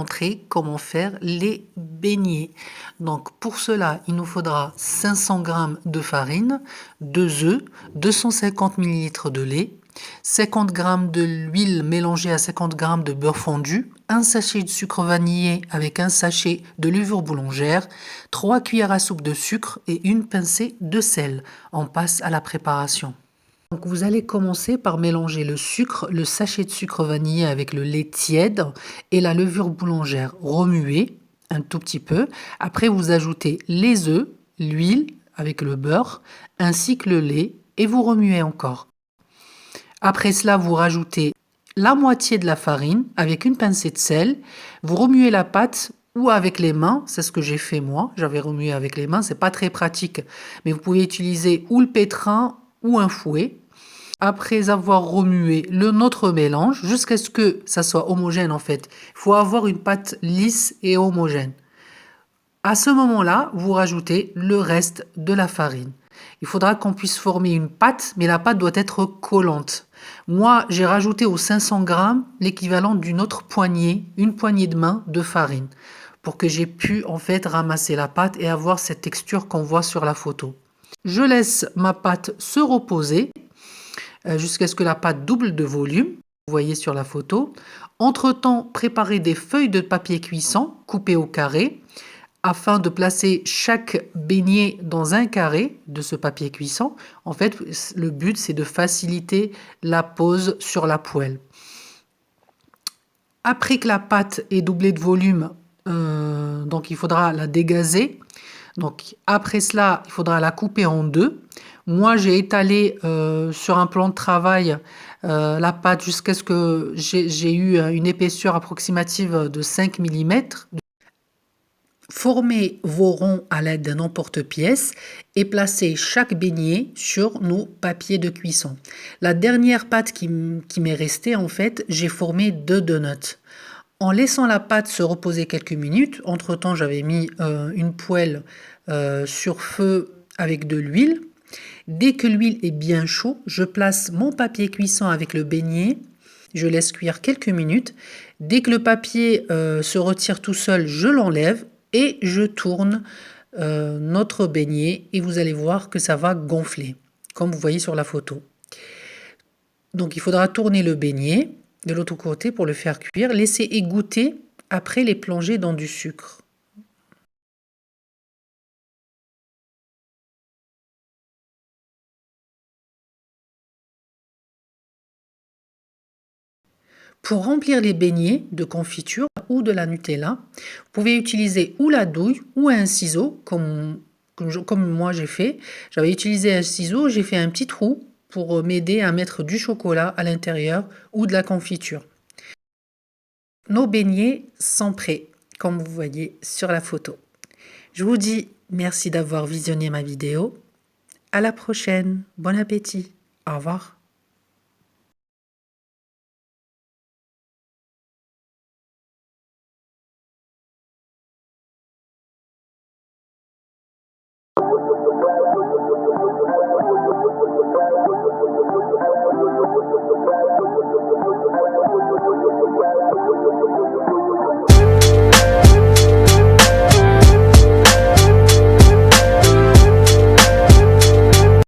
montrer comment faire les beignets. Donc pour cela, il nous faudra 500 g de farine, 2 œufs, 250 ml de lait, 50 g de l'huile mélangée à 50 g de beurre fondu, un sachet de sucre vanillé avec un sachet de levure boulangère, 3 cuillères à soupe de sucre et une pincée de sel. On passe à la préparation. Donc vous allez commencer par mélanger le sucre, le sachet de sucre vanillé avec le lait tiède et la levure boulangère. Remuez un tout petit peu. Après vous ajoutez les œufs, l'huile avec le beurre ainsi que le lait et vous remuez encore. Après cela vous rajoutez la moitié de la farine avec une pincée de sel. Vous remuez la pâte ou avec les mains, c'est ce que j'ai fait moi. J'avais remué avec les mains, c'est pas très pratique, mais vous pouvez utiliser ou le pétrin ou un fouet. Après avoir remué notre mélange, jusqu'à ce que ça soit homogène en fait. Il faut avoir une pâte lisse et homogène. À ce moment-là, vous rajoutez le reste de la farine. Il faudra qu'on puisse former une pâte, mais la pâte doit être collante. Moi, j'ai rajouté aux 500 g l'équivalent d'une autre poignée, une poignée de main de farine, pour que j'ai pu en fait ramasser la pâte et avoir cette texture qu'on voit sur la photo. Je laisse ma pâte se reposer jusqu'à ce que la pâte double de volume, vous voyez sur la photo. Entre-temps, préparez des feuilles de papier cuisson coupées au carré afin de placer chaque beignet dans un carré de ce papier cuisson. En fait, le but, c'est de faciliter la pose sur la poêle. Après que la pâte est doublée de volume, donc il faudra la dégazer. Donc après cela, il faudra la couper en deux. Moi, j'ai étalé sur un plan de travail la pâte jusqu'à ce que j'ai eu une épaisseur approximative de 5 mm. Formez vos ronds à l'aide d'un emporte-pièce et placez chaque beignet sur nos papiers de cuisson. La dernière pâte qui m'est restée, en fait, j'ai formé 2 donuts. En laissant la pâte se reposer quelques minutes, entre-temps j'avais mis une poêle sur feu avec de l'huile. Dès que l'huile est bien chaude, je place mon papier cuisson avec le beignet. Je laisse cuire quelques minutes. Dès que le papier se retire tout seul, je l'enlève et je tourne notre beignet et vous allez voir que ça va gonfler, comme vous voyez sur la photo. Donc il faudra tourner le beignet de l'autre côté pour le faire cuire. Laissez égoutter après les plonger dans du sucre. Pour remplir les beignets de confiture ou de la Nutella, vous pouvez utiliser ou la douille ou un ciseau, comme moi j'ai fait. J'avais utilisé un ciseau, j'ai fait un petit trou pour m'aider à mettre du chocolat à l'intérieur ou de la confiture. Nos beignets sont prêts, comme vous voyez sur la photo. Je vous dis merci d'avoir visionné ma vidéo. À la prochaine. Bon appétit. Au revoir.